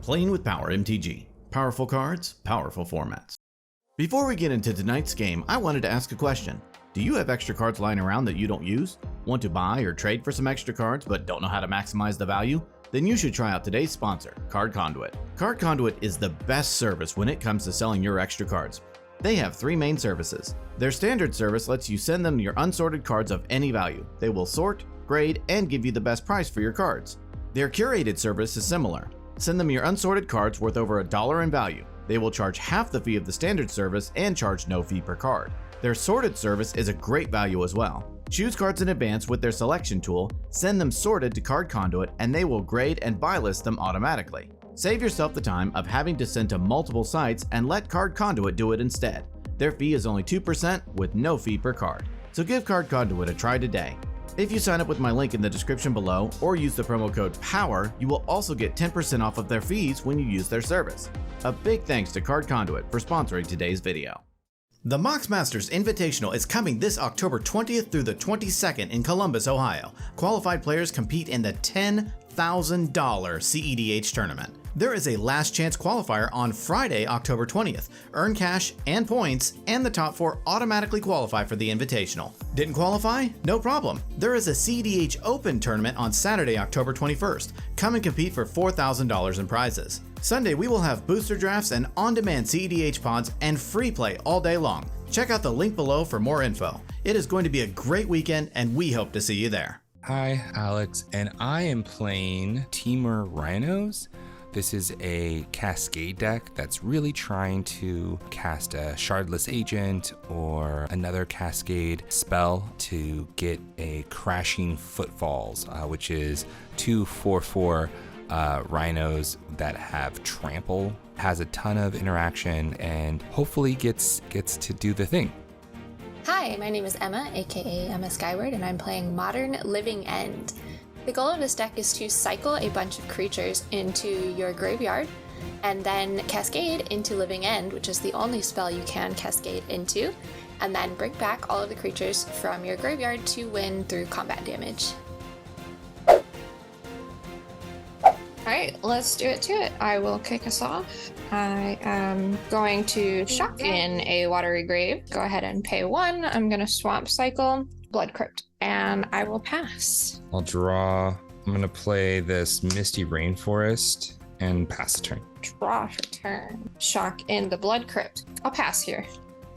Playing with Power MTG. Powerful cards, powerful formats. Before we get into tonight's game, I wanted to ask a question. Do you have extra cards lying around that you don't use? Want to buy or trade for some extra cards but don't know how to maximize the value? Then you should try out today's sponsor, Card Conduit. Card Conduit is the best service when it comes to selling your extra cards. They have three main services. Their standard service lets you send them your unsorted cards of any value. They will sort, grade, and give you the best price for your cards. Their curated service is similar. Send them your unsorted cards worth over $1 in value. They will charge half the fee of the standard service and charge no fee per card. Their sorted service is a great value as well. Choose cards in advance with their selection tool, send them sorted to Card Conduit, and they will grade and buy list them automatically. Save yourself the time of having to send to multiple sites and let Card Conduit do it instead. Their fee is only 2% with no fee per card. So give Card Conduit a try today. If you sign up with my link in the description below or use the promo code POWER, you will also get 10% off of their fees when you use their service. A big thanks to Card Conduit for sponsoring today's video. The Mox Masters Invitational is coming this October 20th through the 22nd in Columbus, Ohio. Qualified players compete in the $10,000 CEDH tournament. There is a last chance qualifier on Friday, October 20th. Earn cash and points, and the top 4 automatically qualify for the Invitational. Didn't qualify? No problem. There is a CEDH Open tournament on Saturday, October 21st. Come and compete for $4,000 in prizes. Sunday, we will have booster drafts and on-demand CEDH pods and free play all day long. Check out the link below for more info. It is going to be a great weekend, and we hope to see you there. Hi, Alex, and I am playing Temur Rhinos. This is a Cascade deck that's really trying to cast a Shardless Agent or another Cascade spell to get a Crashing Footfalls, which is 2 4/4 Rhinos that have Trample, has a ton of interaction, and hopefully gets to do the thing. Hi, my name is Emma, aka Emma Skyward, and I'm playing Modern Living End. The goal of this deck is to cycle a bunch of creatures into your graveyard and then cascade into Living End, which is the only spell you can cascade into, and then bring back all of the creatures from your graveyard to win through combat damage. Alright, let's do it to it. I will kick us off. I am going to shock in a Watery Grave. Go ahead and pay 1. I'm going to Swamp Cycle, Blood Crypt, and I will pass. I'll draw. I'm going to play this Misty Rainforest and pass the turn. Draw for turn. Shock in the Blood Crypt. I'll pass here.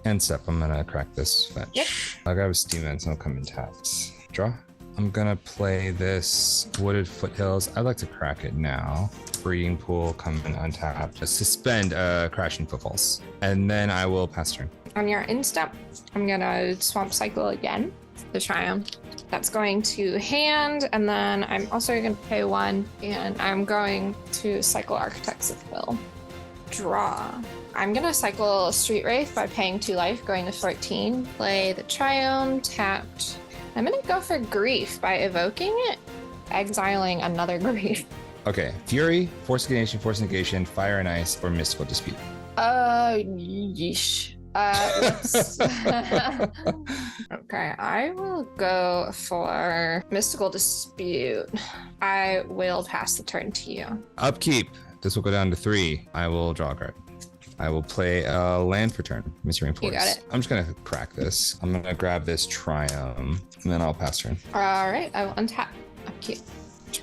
End step, I'm going to crack this fetch. Yep. I'll grab a Steam Vents and I'll come in taps. Draw. I'm going to play this Wooded Foothills. I'd like to crack it now. Breeding Pool, come in untapped. Just suspend Crashing Footfalls. And then I will pass turn. On your end step, I'm going to Swamp Cycle again. The Triumph. That's going to hand, and then I'm also going to pay 1, and I'm going to cycle Architects of Will. Draw. I'm going to cycle Street Wraith by paying 2 life, going to 14. Play the Triumph, tapped. I'm going to go for Grief by evoking it, exiling another Grief. Okay, Fury, Force Negation, Fire and Ice, or Mystical Dispute. Yeesh. Let's... Okay, I will go for Mystical Dispute. I will pass the turn to you. Upkeep. This will go down to 3. I will draw a card. I will play a land for turn. Misty Rainforest. You got it. I'm just gonna crack this. I'm gonna grab this Triumph, and then I'll pass turn. All right, I will untap. Upkeep.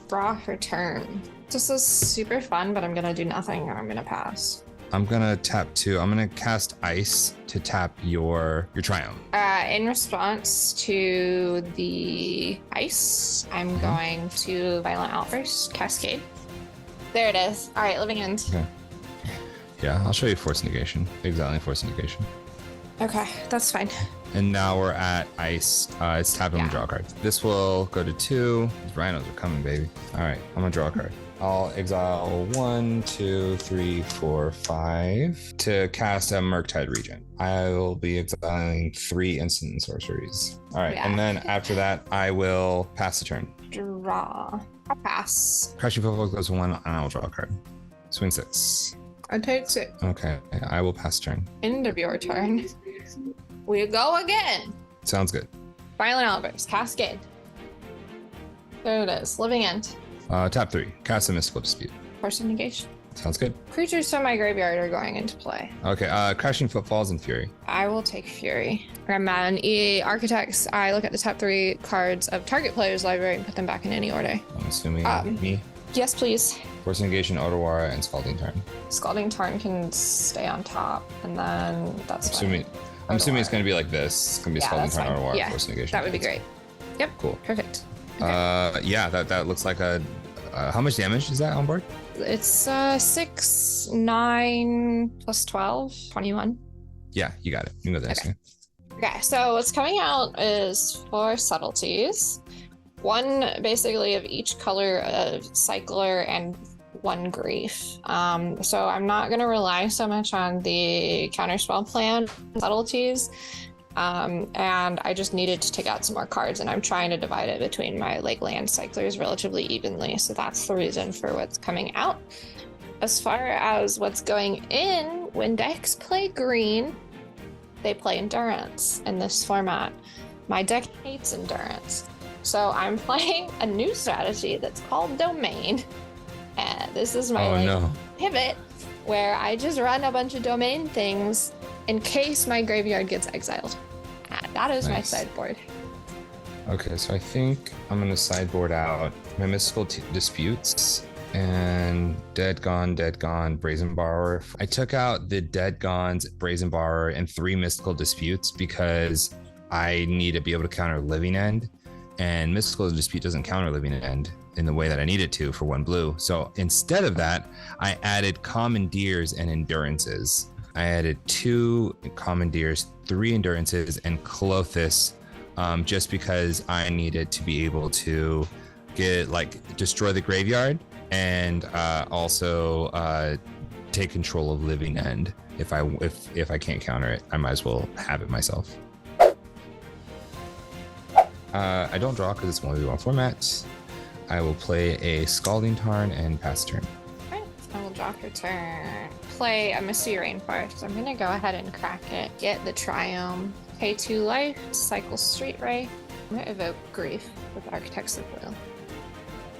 Draw for turn. This is super fun, but I'm gonna do nothing, and I'm gonna pass. I'm gonna tap 2. I'm gonna cast Ice to tap your Triumph. In response to the ice, I'm going to Violent Outburst, Cascade. There it is. All right, Living End. Okay. Yeah, I'll show you Force Negation. Exiling Force Negation. Okay, that's fine. And now we're at Ice. It's tapping to draw a card. This will go to 2. These Rhinos are coming, baby. All right, I'm gonna draw a card. I'll exile 1, 2, 3, 4, 5 to cast a Murktide Regent. I will be exiling 3 instant sorceries. All right, and then after that, I will pass the turn. Draw. I'll pass. Crashing Footfall goes to 1, and I'll draw a card. Swing 6. I take 6. Okay, I will pass turn. End of your turn. We go again. Sounds good. Violent Outburst, Cascade. There it is. Living End. Tap 3. Cast a Mystical Dispute. Force Negation. Sounds good. Creatures from my graveyard are going into play. Okay, Crashing Footfalls and Fury. I will take Fury. I'm on Architects. I look at the top 3 cards of target player's library and put them back in any order. I'm assuming me. Yes, please. Force Negation, Otawara, and Scalding Tarn. Scalding Tarn can stay on top, and then that's fine. I'm assuming it's going to be like this. It's going to be Scalding Tarn, Otawara, yeah, Force Negation. That would be great. Yep. Cool. Perfect. Okay. Yeah, that looks like a... how much damage is that on board? It's 6, 9, plus 12, 21. Yeah, you got it. You know this. Okay. Okay, so what's coming out is 4 subtleties. 1 basically of each color of Cycler and 1 grief. So I'm not going to rely so much on the counterspell plan subtleties. And I just needed to take out some more cards, and I'm trying to divide it between my land cyclers relatively evenly. So that's the reason for what's coming out. As far as what's going in, when decks play green, they play endurance in this format. My deck hates endurance. So I'm playing a new strategy that's called Domain. And this is my pivot, where I just run a bunch of domain things in case my graveyard gets exiled. That is my sideboard. Okay, so I think I'm going to sideboard out my Mystical Disputes and Dead Gone, Brazen Borrower. I took out the Dead Gone's, Brazen Borrower, and 3 Mystical Disputes because I need to be able to counter Living End, and Mystical Dispute doesn't counter Living End in the way that I need it to for 1 blue. So instead of that, I added Commandeers and Endurances. I added 2 Commandeers, 3 Endurances, and Clothis, just because I needed to be able to destroy the graveyard and also take control of Living End. If I can't counter it, I might as well have it myself. I don't draw because it's 1v1 format. I will play a Scalding Tarn and pass turn. Alright, I will draw for turn. Play a Misty Rainforest. I'm gonna go ahead and crack it. Get the Triumph. Pay 2 life. Cycle Street Ray. I'm gonna evoke Grief with Architects of Will.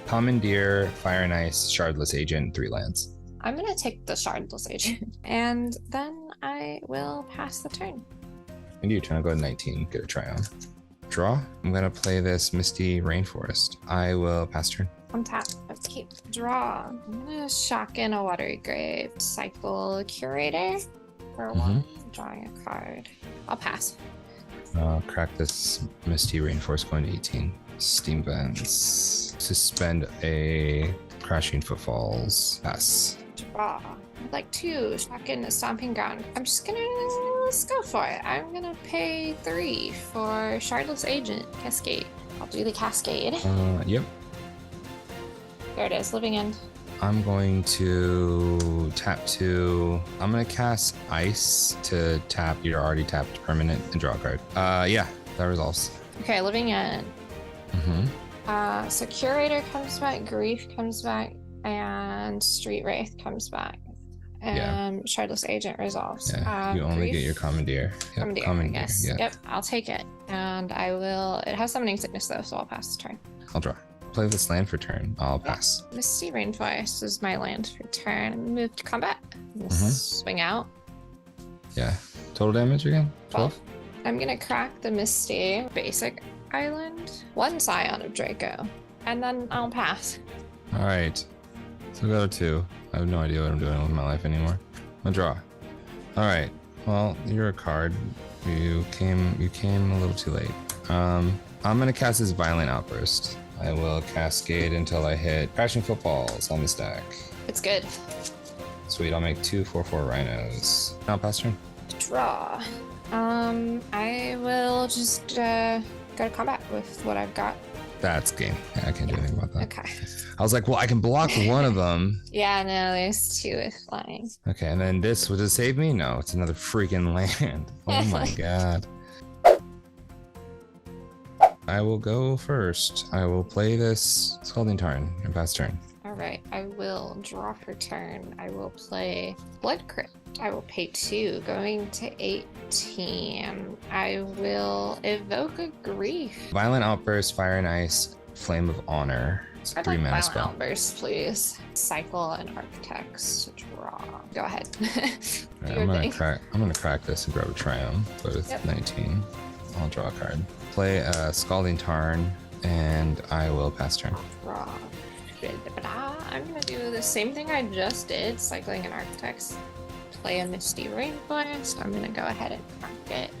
Commandeer, Fire and Ice, Shardless Agent, 3 lands. I'm gonna take the Shardless Agent. And then I will pass the turn. And you trying to go to 19, get a Triumph. Draw. I'm gonna play this Misty Rainforest. I will pass turn. Untap. Let's keep draw. I'm gonna shock in a Watery Grave. Cycle Curator for 1. Drawing a card. I'll pass. I'll crack this Misty Rainforest going to 18. Steam Vents. Suspend a Crashing Footfalls. Pass. Draw. I'd like 2. Shock in a Stomping Ground. I'm just gonna let's go for it. I'm gonna pay 3 for Shardless Agent Cascade. I'll do the Cascade. Yep. There it is, Living End. I'm going to tap 2. I'm going to cast Ice to tap your already tapped permanent and draw a card. Yeah, that resolves. Okay, Living End. So Curator comes back, Grief comes back, and Street Wraith comes back. And Shardless Agent resolves. Yeah, you only get your Commandeer. Yep, Commandeer, yes. Yeah. Yep, I'll take it. And I will... It has Summoning Sickness, though, so I'll pass the turn. I'll draw. Play this land for turn. I'll pass. Misty Rainforest is my land for turn. Move to combat. Swing out. Yeah. Total damage again? 12? I'm going to crack the Misty Basic Island. 1 Scion of Draco. And then I'll pass. All right. So go to 2. I have no idea what I'm doing with my life anymore. I'll draw. All right. Well, you're a card. You came a little too late. I'm going to cast this Violent Outburst. I will Cascade until I hit Crashing Footfalls on the stack. It's good. Sweet, I'll make 2 4/4 Rhinos. Now pass turn. Draw. I will just go to combat with what I've got. That's game. Yeah, I can't do anything about that. Okay. I was like, well, I can block one of them. Yeah, no, there's 2 with flying. Okay, and then this, would it save me? No, it's another freaking land. Oh my god. I will go first. I will play this Scalding Tarn and pass turn. All right, I will draw for turn. I will play Blood Crypt. I will pay 2, going to 18. I will evoke a Grief. Violent Outburst, Fire and Ice, Flame of Honor. It's a I'd 3 like mana Violent spell. Outburst, please. Cycle and Architects to draw. Go ahead. Do Alright, your thing. I'm gonna crack this and grab a Triumph. Go to Yep. 19. I'll draw a card. Play a Scalding Tarn, and I will pass turn. Draw. I'm gonna do the same thing I just did, cycling and architects. Play a Misty Rainforest. I'm gonna go ahead and mark it.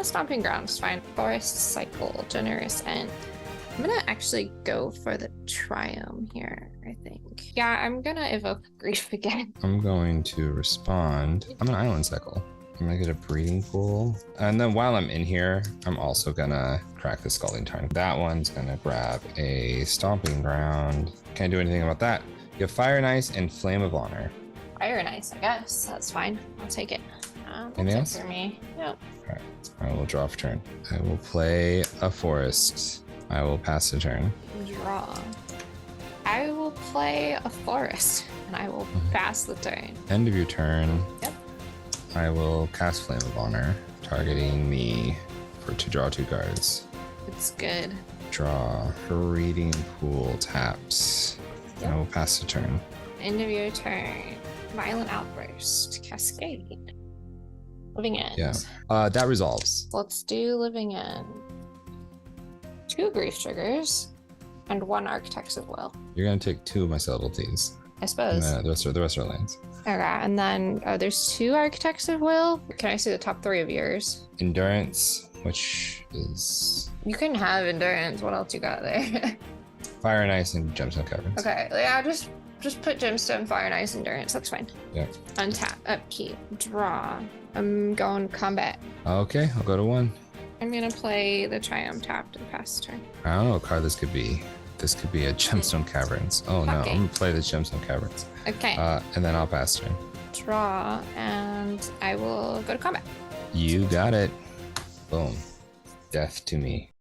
Stomping Grounds, fine. Forest cycle, generous end. I'm gonna actually go for the Triumph here, I think. Yeah, I'm gonna evoke Grief again. I'm going to respond. I'm an Island Cycle. I'm gonna get a Breeding Pool. And then while I'm in here, I'm also gonna crack the Scalding Tarn. That one's gonna grab a Stomping Ground. Can't do anything about that. You have Fire and Ice and Flame of Honor. Fire and Ice, I guess. That's fine. I'll take it. Anything That's else? it for me. Yep. Alright, I will draw for turn. I will play a Forest. I will pass the turn. Draw. I will play a Forest, and I will pass the turn. End of your turn. Yep. I will cast Flame of Honor, targeting me to draw 2 cards. It's good. Draw. Breeding Pool taps. Yep. I will pass the turn. End of your turn. Violent Outburst. Cascade. Living End. Yeah. That resolves. Let's do Living End. 2 Grief Triggers and 1 Architects of Will. You're gonna take 2 of my subtleties. I And suppose. the rest are lands. Okay, and then there's 2 Architects of Will. Can I see the top 3 of yours? Endurance, which is You can have Endurance. What else you got there? Fire and Ice and Gemstone Caverns. Okay, yeah, just put Gemstone, Fire, and Ice, Endurance. That's fine. Yeah. Untap, upkeep, draw. I'm going combat. Okay, I'll go to 1. I'm gonna play the Triumph tapped and pass turn. I don't know what card this could be. This could be a Gemstone Caverns. Oh no, Okay. I'm gonna play the Gemstone Caverns. Okay, And then I'll pass turn. draw, and I will go to combat. You got it. Boom. Death to me.